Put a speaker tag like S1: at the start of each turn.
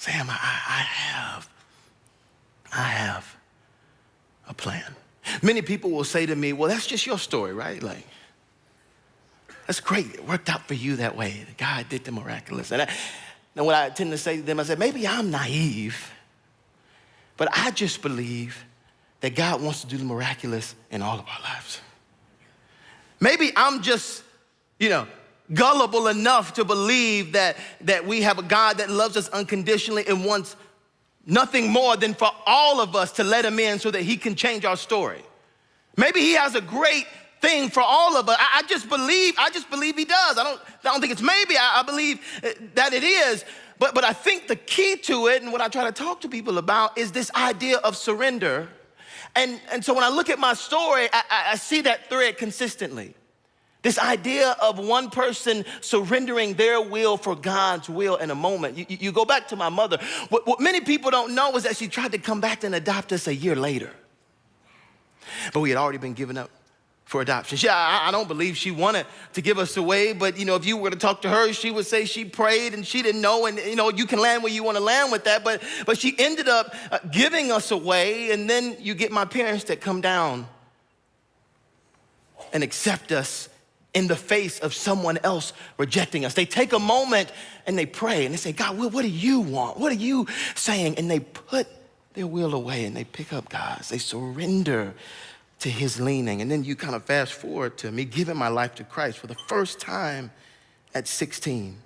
S1: Sam, I have a plan. Many people will say to me, well, that's just your story, right? Like, that's great. It worked out for you that way. God did the miraculous. And what I tend to say to them, I said, maybe I'm naive, but I just believe that God wants to do the miraculous in all of our lives. Maybe I'm just, gullible enough to believe that we have a God that loves us unconditionally and wants nothing more than for all of us to let him in so that he can change our story. Maybe he has a great thing for all of us. I just believe he does. I don't think it's maybe. I believe that it is. But I think the key to it, and what I try to talk to people about, is this idea of surrender. And so when I look at my story, I see that thread consistently. This idea of one person surrendering their will for God's will in a moment. You go back to my mother. What many people don't know is that she tried to come back and adopt us a year later. But we had already been given up for adoption. I don't believe she wanted to give us away, but if you were to talk to her, she would say she prayed and she didn't know, and you can land where you want to land with that, but she ended up giving us away, and then you get my parents that come down and accept us in the face of someone else rejecting us. They take a moment and they pray and they say, God, what do you want? What are you saying? And they put their will away and they pick up God's. They surrender to his leaning. And then you kind of fast forward to me giving my life to Christ for the first time at 16.